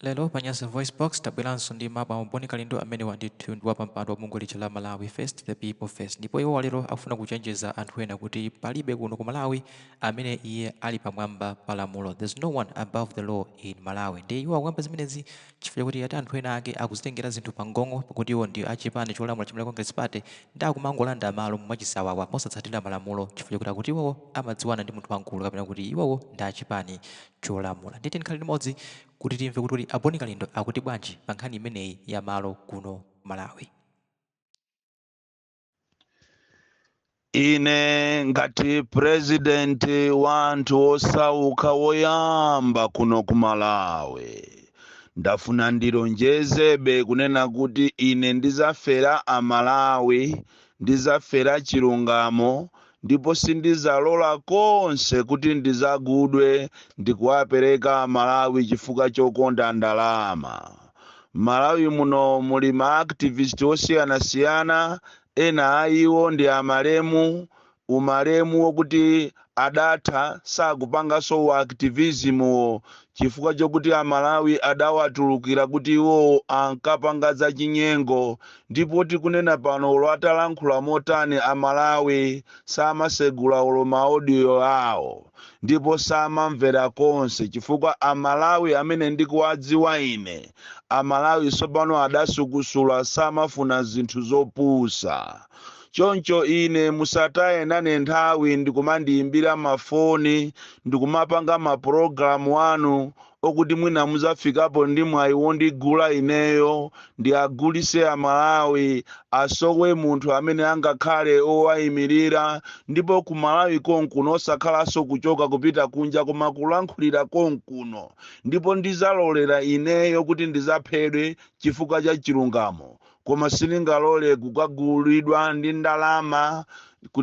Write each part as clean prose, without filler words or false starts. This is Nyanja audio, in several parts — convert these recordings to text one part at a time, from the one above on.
Lelo panyasa voice box tabwelanso ndi mapa maboni kalindo amene wandithu ndi wapampando wa bungwe la Malawi First the People First, ndipo iwo walero akufuna kuchenjeza anthu ena kuti palibe kuno ku Malawi amene iye ali pamwamba pa lamulo. There's no one above the law in Malawi. Ndi iwo akuyamba zimenezi chifukwa kuti ati anthu ena ake akuzitengera zinthu pangongo pakuti iwo ndi achipani cholamula chimene Congress Party ndi akumangolanda malo mwachisawawa mosatsatira malamulo chifukwa kuti iwowo amadziwana ndi munthu wamkulu kapena kuti iwowo ndi achipani cholamula. Nditi nkhali limodzi kuti timve kuti aboni kalindo akuti bwanji pa nkhani imeneyi ya malo kuno Malawi. Ine ngati president wa anthu osauka woyamba kuno ku Malawi ndafuna ndilonjezebe kunena kuti ine ndizafera Amalawi, ndizafera chilungamo, ndipo sindizalola konse kuti ndizagudwe ndikuwapereka Malawi chifukwa chokonda ndalama. Malawi muno muli ma activist osiyanasiyana, ena aiwo ndi amalemu, umalemu wokuti adatha sakupanganso wa activism chifukwa chokuti Amalawi adawatulukira kuti iwo ankapanga za chinyengo, ndipo tikunena pano lwatalankhula motani Amalawi samasegula olo maaudio awo ndipo samamvera konse chifukwa Amalawi amene ndikuwadziwa ine, Amalawi sopano adasukusula samafuna zinthu zopusa. Choncho ine musataye nane nthawi ndikumandiyimbira mafoni ndikumapanga maprogramu anu okuti mwina muzafikapo ndi mwayi wondigula ineyo ndi agulise Amalawi asowe munthu amene angakhale owayimirira, ndipo ku Malawi konkuno osakhalanso kuchoka kupita kunja koma kulankhulira konkuno, ndipo ndizalolera ineyo kuti ndizaphedwe chifukwa cha chilungamo. Koma siningalole kukagulidwa ndi ndalama,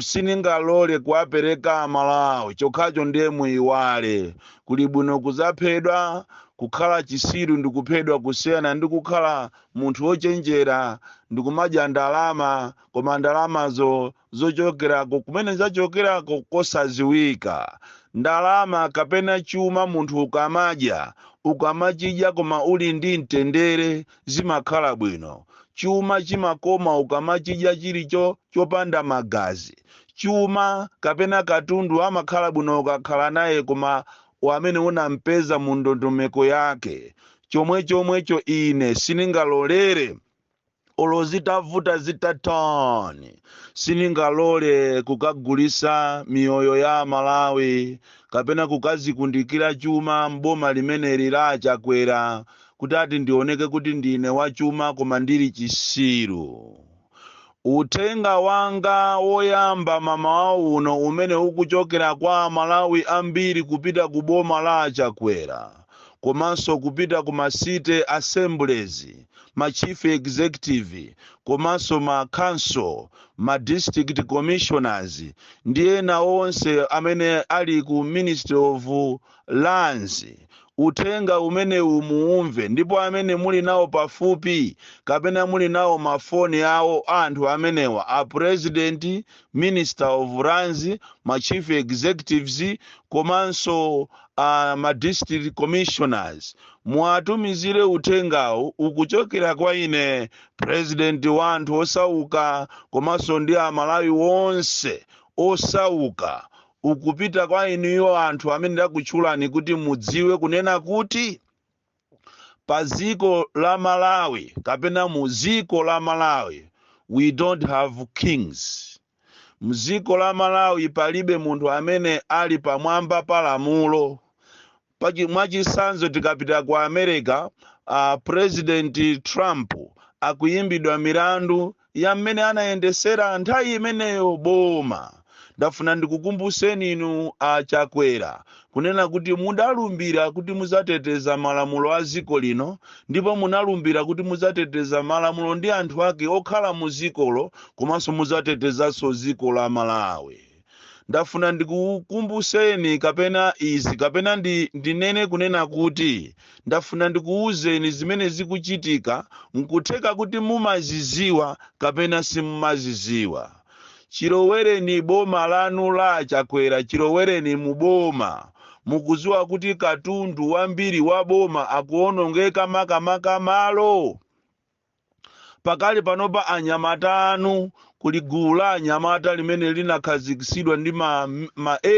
siningalole kuwapereka Amalawi chokhacho ndiye muyiwale. Kuli bwino kuzaphedwa, kukhala chisiru ndikuphedwa kusiyana ndi kukhala munthu wochenjera ndikumadya ndalama koma ndalamazo zochokerako kumene zachokerako kosaziwika. Ndalama kapena chuma munthu ukamachidya koma uli ndi mtendere zimakhala bwino. Chuma chimakoma ukamachidya chilicho chopanda magazi. Chuma kapena katundu amakhala bwino ukakhala naye koma wamene unampeza mu ndondomeko yake. Chomwecho ine siningalolere olo zitavuta zitatani, siningalole kukagulisa miyoyo ya Malawi kapena kukazikundikira chuma mboma limene la Chakwera kuti ati ndioneke kuti ndine wachuma koma ndili chisiru. Uthenga wanga woyamba mama uno umene ukuchokera kwa Malawi ambiri kupita ku boma la Chakwera komanso kupita ku ma city assemblies, ma chief executive, komanso ma council, ma district commissioners, ndi ena onse amene ali ku Ministry of Lands. Uthenga umene umuumve, ndipo amene muli nawo pafupi kapena muli nawo mafoni awo anthu amenewa a president, minister of lands, ma chief executives, komanso ma district commissioners, muatumizire uthengawo ukuchokera kwa ine president wa anthu osauka komanso ndi Amalawi wonse osauka, ukupita kwa inuyo anthu amene ndakutchulani kuti mudziwe kunena kuti paziko la Malawi kapena muziko la Malawi we don't have kings. Muziko la Malawi palibe munthu amene ali pamwamba pa lamulo. Mwachisanzo tikapita kwa America, President Trump akuyimbidwa milandu ya mmene anayendesera nthawi imeneyo boma. Ndafuna ndikukumbuseni inu Chakwera kunena kuti mudalumbira kuti muzateteza malamulo a ziko lino, ndipo munalumbira kuti muzateteza malamulo ndi anthu ake okhala muzikolo komanso muzatetezanso ziko la Malawi. Ndafuna ndikukumbuseni kapena izi kapena ndinene kunena kuti ndafuna ndikuuzeni zimene zikuchitika nkutheka kuti mumaziziwa kapena simumaziziwa. Chilowereni boma lanu la Chakwera, chilowereni muboma. mukuziwa kuti katundu wambiri wa boma akuonongeka makamaka malo. Pakali panopa anyamata anu kuli gulu la anyamata limene linakhazikitsidwa ndi ma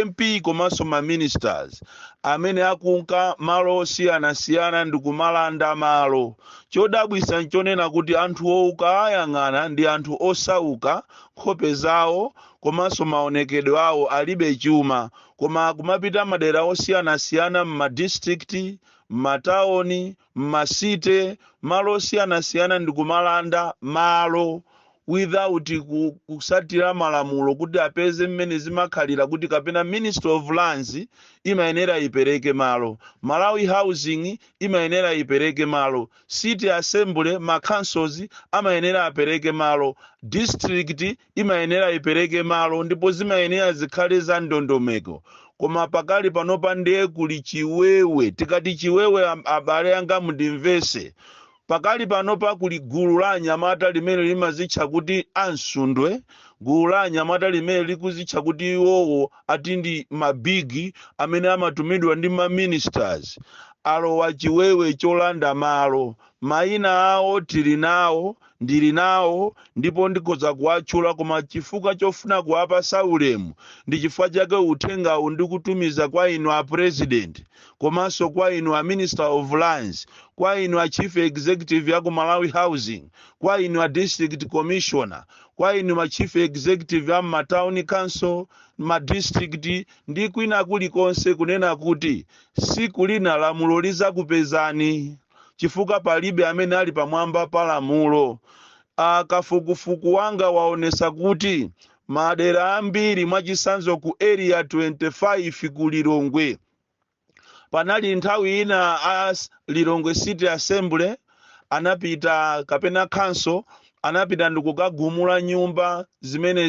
MP komanso ma ministers amene akunka malo osiyanasiyana ndi kumalanda malo. Chodabwisa nchonena kuti anthu ouka ayang'ana ndi anthu osauka, nkhope zawo komanso maonekedwe awo alibe chuma, koma kumapita madera osiyanasiyana m'madistrict, m'mataoni, m'masite, malo osiyanasiyana ndi kumalanda malo without kusatira malamulo kuti apeze mmene zimakhalira kuti kapena Ministry of Lands imayenera ipereke malo, Malawi Housing imayenera ipereke malo, City Assembly ma councils amayenera apereke malo, district imayenera ipereke malo, ndipo zimayenera zikhale za ndondomeko. Koma pakali panopa ndiye kuli chiwewe. Tikati chiwewe abale anga mundimvese. Pakali panopa kuli gulu la anyamata limene limazitcha kuti ansundwe, gulu la anyamata limene likuzitcha kuti iwowo ati ndi mabigi amene amatumidwa ndi ma ministers. Alowa chiwewe cholanda malo. Mayina awo tili nawo, ndili nawo, ndipo ndikoza kuwatchula, koma chifukwa chofuna kuwapasa ulemu ndi chifukwa chake uthengawu ndikutumiza kwa inu a president, komanso kwa inu a Minister of Lands, kwa inu a Chief Executive ya ku Malawi Housing, kwa inu a District Commissioner, kwa inu ma Chief Executive ya ma Town Council, ma District, ndi kwina kulikonse kunena kuti siku lina lamulo lizakupezani, chifukwa palibe amene ali pamwamba pa lamulo. Kafukufuku wanga waonesa kuti madera ambiri mwachisanzo ku area 25 ku Lilongwe, panali nthawi ina as Lilongwe City Assembly anapita kapena council anapita ndikukagumula nyumba zimene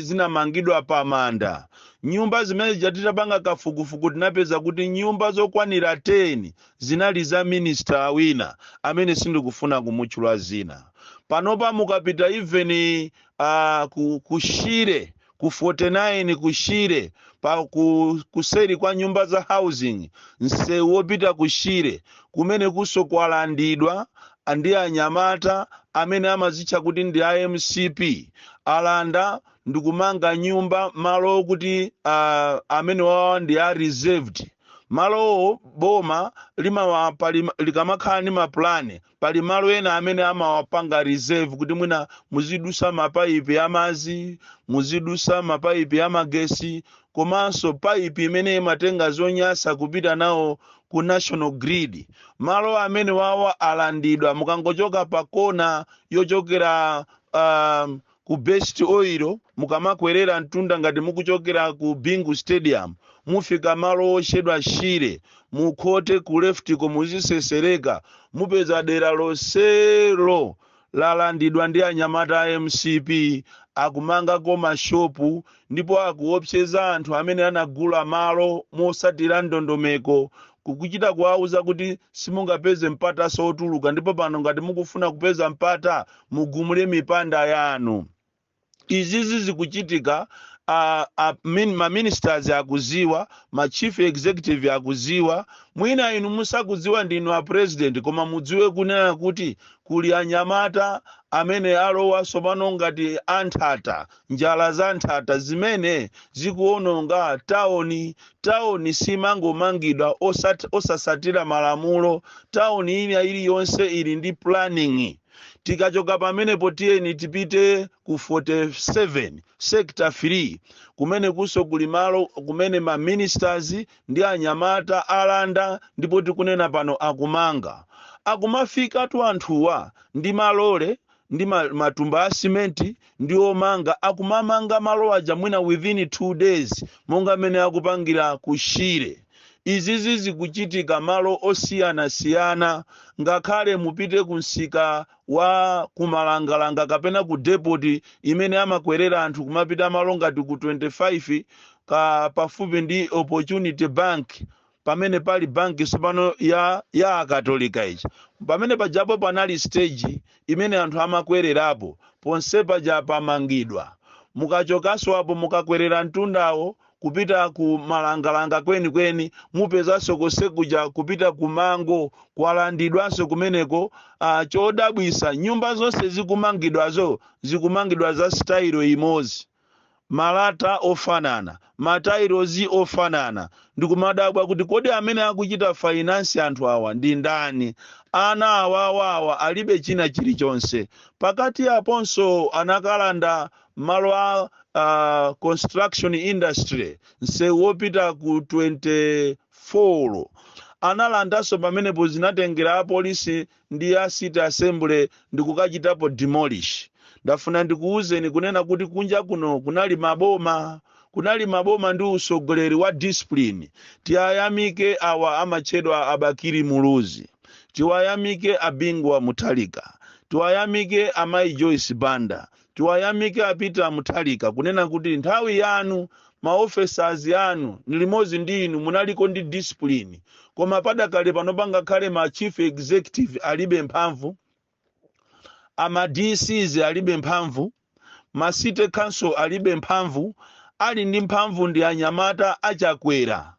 zinamangidwa pa manda. Nyumba zimene jatitapanga kafukufuku tinapeza kuti nyumba zokwanira 10 zinali za minister wina amene sindikufuna kumutchula zina. Panopa mukapita even kushire ku 49 kushire pa kuseri kwa nyumba za housing, nsewu wopita kushire kumene kusokwalandidwa ndi anyamata amene amazitcha kuti ndi IMCP alanda ndikumanga nyumba malo kuti amene wawa ndi reserved. Malo boma likamakhala ndi maplani pali malo ena amene amawapanga reserve kuti mwina muzidusa mapaipi ya mazi, muzidusa mapaipi ya magesi, komanso paipi imene imatenga zonyasa kupita nawo ku national grid. Malo amene wawa alandidwa mukangochoka pa kona yochokera ku best oil mukamakwerera mtunda ngati mukuchokera ku Bingu Stadium mufika malo oshedwa Shire mukhote ku left ko muzisesereka mupeza dera loselo lalandidwa ndi anyamata MCP akumanga koma shopu, ndipo akuopseza anthu amene anagula malo mosatira ndondomeko kukuchita kuwauza kuti simungapeze mpata sotuluka, ndipo pano ngati mukufuna kupeza mpata mugumule mipanda yanu. Izizi zikuchitika ma ministers akuziwa, ma chief executive akuziwa, mwina inu musakuziwa ndinu a president, koma mudziwe kunena kuti kuli anyamata amene alowa sopano ngati anthata, njala za anthata zimene zikuononga taoni simangomangidwa osasatira malamulo, taoni iliyonse ili ndi planning. Tikachoka pamenepo tiyeni tipite ku 47 sector 3 kumene kuso kuli malo kumene ma ministers ndi anyamata alanda, ndipo tikunena pano akumanga. Akumafika tu anthuwa ndi malole ndi matumba a simenti ndi omanga, akumamanga malo aja mwina within 2 days monga mene akupangira kushire. Izizi zikuchitika malo osiyana-siyana, ngakhale mupite kunsika wa kumalangalanga kapena ku depot imene amakwerera anthu kumapita malo ngati ku 25 pafupi ndi Opportunity Bank, pamene pali banki sopano ya akatolika ichi. Pamene pajapo panali stage imene anthu amakwererapo, ponse paja pamangidwa. Mukachokaso apo mukakwerera mtundawo kupita ku malangalanga kweni mupezanso kosekuja kupita ku mango kwalandidwanso kumeneko. Chodabwisa nyumba zonse zikumangidwazo zikumangidwa za style imodzi, malata ofanana, matailozi ofanana. Ndikumadabwa kuti kodi amene akuchita finance anthu awa ndi ndani? Ana awawawa alibe china chilichonse. Pakati aponso anakalanda malo a construction industry msewu wopita ku 24 analandaso pamenepo zinatengera apolisi ndi a city assembly ndikukachitapo demolish. Ndafuna ndikuuzeni kunena kuti kunja kuno kunali maboma ndi usogoleri wa discipline. Tiyayamike awa amachedwa Abakiri Muluzi, tiwayamike Abingwa Mutalika, tiwayamike Amayi Joyce Banda, tiwayamike Peter Mutalika kunena kuti nthawi yanu maofficers yanu nilimozi ndi inu munaliko ndi discipline. Koma padakale panopanga khale ma chief executive alibe mphamvu, ama DCs alibe mphamvu, ma city council alibe mphamvu, ali ndi mphamvu ndi anyamata achakwera.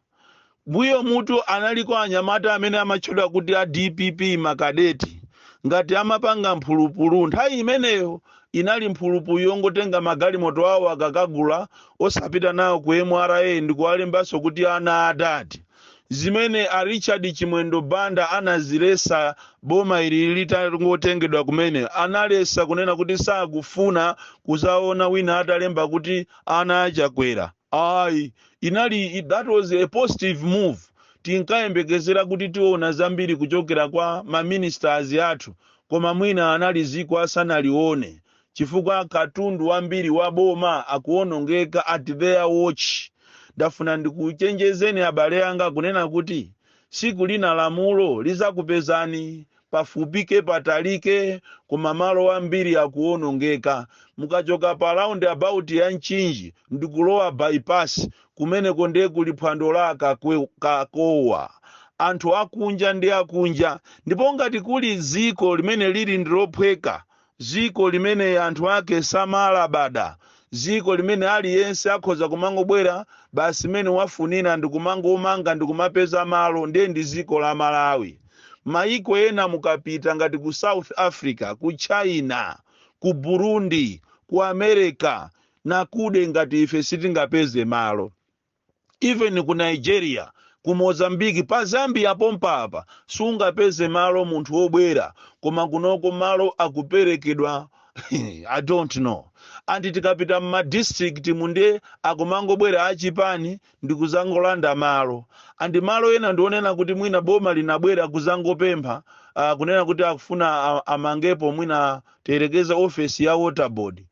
Mbuyo mutu analiko anyamata amene amachedwa kuti a DPP makadeti. Ngati amapanga mphulupulu nthawi imeneyo inali mphulupulu yongotenga magalimoto awo akakagula osapita nawo ku MRA ndikuwalembaso kuti ana adati. Zimene a Richard Chimwendo Banda anazilesa boma ili litangotengedwa kumene, analesa kunena kuti sakufuna kuzaona wina atalemba kuti ana achakwera. That was a positive move. Tinkayembekezera kuti tiona zambiri kuchokera kwa ma ministers yathu, koma mwina analiziko asanalione chifukwa katundu wambiri wa boma akuonongeka at their watch. Ndafuna ndikuchenjezeni abale anga kunena kuti siku lina lamulo lizakupezani pafupike patalike, koma malo ambiri akuonongeka. Mukachoka pa round about ya Nchinji ndikulowa bypass kumeneko ndiye kuli phwando la Kakowa. Anthu akunja ndi akunja, ndipo ngati kuli ziko limene lili ndilophweka, ziko limene anthu ake samalabada, ziko limene aliyense akhoza kumangobwera basi mene wafunira ndikumangomanga ndikumapeza malo, ndiye ndi ziko la Malawi. Maiko ena mukapita ngati ku South Africa, ku China, ku Burundi, ku America, na kude ngati ife sitingapeze malo. Even ku Nigeria, ku Mozambique, pa Zambia pompapa sungapeze malo munthu wobwera, koma kunoko malo akuperekedwa I don't know. Andi tikapita ma district munde akumangobwera achipani ndikuzangolanda malo. Andi malo ena ndionena kuti mwina boma linabwera kuzangopempha kunena kuti akufuna amangepo mwina terekeza office ya water board.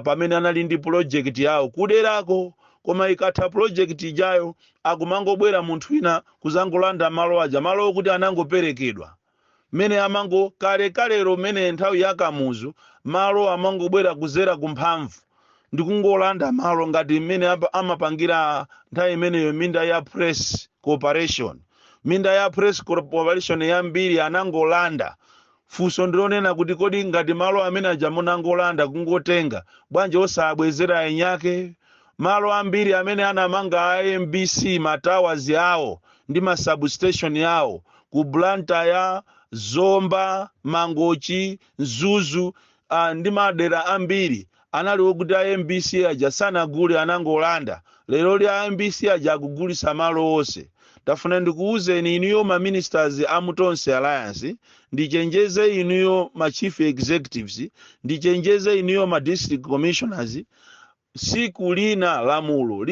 Pamene anali ndi project yawo kuderako, koma ikatha project ijayo akumangobwera munthu wina kuzangolanda malo aja, malo kuti anangoperekedwa. Mene amango kalero mene nthawi yakamuzu malo amangobwera kuzera kumphamvu ndikungolanda malo ngati mene amapangira nthawi imeneyo minda ya press corporation. Minda ya press corporation yambiri anangolanda. Fuso ndionena kuti kodi ngati malo amene ajamunangolanda kungotenga bwanje osabwezera enyake. Malo ambiri amene anamanga AMBC matowers yawo ndi ma substation yawo ku Blantyre, Zomba, Mangochi, Zuzu, ndi madera ambiri analiwo kuti AMBC aja sanagule anangolanda. Lero li AMBC aja akugulisa malo onse. Tafuna ndikuuzeni inuyo ma ministers amutonse alliance, ndichenjeze inuyo ma chief executives, ndichenjeze inuyo ma district commissioners. Siku lina lamulo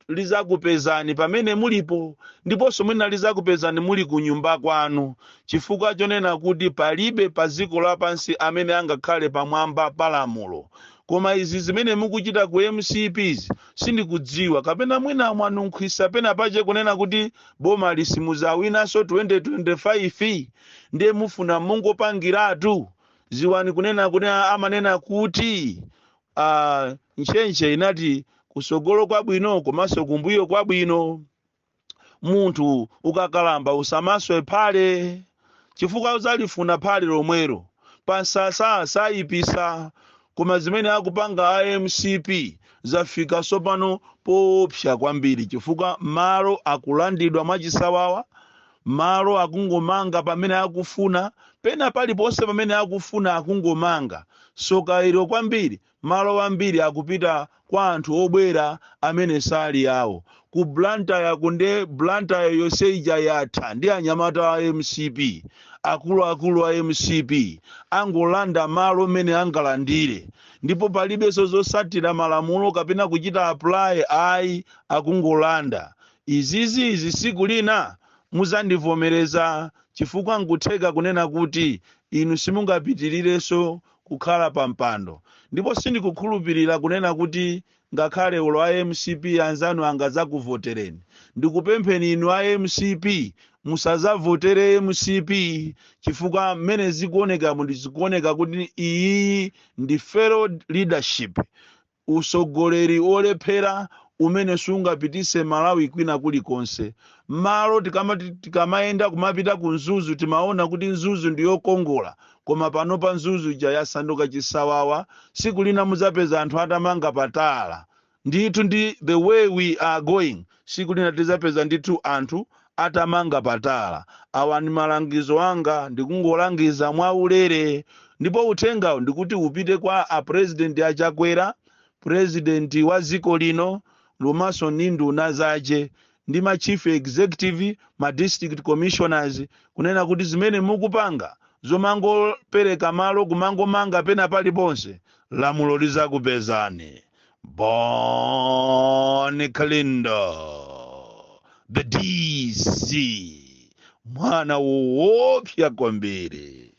lizakupezani pamene mulipo, ndiponso mwina lizakupezani muli kunyumba kwanu, chifukwa chonena kuti palibe paziko lapansi amene angakhale pamwamba pa lamulo. Koma izi zimene mukuchita ku MCPs sindikudziwa, kapena mwina mwanunkhwisa pena pache kunena kuti boma lisimuzawinanso 2025 ndiye mufuna mungopangiratu. Ziwani kunena kuti amanena kuti nchenche inati kusogolo kwa bwino komanso kumbuyo kwa bwino. Munthu ukakalamba usamaswe phale, chifukwa uzalifuna phale lomwero. Pansasa sayipisa koma zimene akupanga IMCP zafika sopano popsa kwambiri chifukwa malo akulandidwa mwachisawawa, malo akungomanga pamene akufuna, pena paliponse pamene akufuna akungomanga. Sokairo kwambiri malo ambiri akupita kwa anthu obwera amene sali yawo. Ku Blantyre kunde Blantyre yonse ija yatha ndi anyamata a MCP, akuluakulu a MCP angolanda malo mene angalandire, ndipo palibenso zosatira malamulo kapena kuchita apply ayi akungolanda. Izi siku lina muzandivomereza chifukwa nkutheka kunena kuti inu simungapitirirenso kukhala pa mpando. Ndipo sindikukhulupirira kunena kuti ngakhale ulo MCP anzanu angazakuvotereni. Ndikupempheni inu MCP musazavotere MCP chifukwa mmene zikuoneka ndizikuoneka kuti iyi ndi failed leadership, usogoleri olephera umene sungapitise Malawi kwina kulikonse. Malo tikamayenda kumapita ku Nzuzu timaona kuti Nzuzu ndiyokongola, koma pano pa Nzuzu ija yasanduka chisawawa. Siku lina muzapeza anthu atamanga patala. Ndithu ndi the way we are going, siku lina tizapeza ndithu anthu atamanga patala. Awa ni malangizo anga, ndikungolangiza mwaulere. Ndipo uthengawo ndikuti upite kwa a president achakwera, president wa dziko lino, lumaso ndi nduna zace, ndi ma chief executive, ma district commissioners, kunena kuti zimene mukupanga zomangopereka malo kumangomanga pena paliponse, lamulo lizakupezani. Boni Kalindo, the DC, mwana woopsa kwambiri.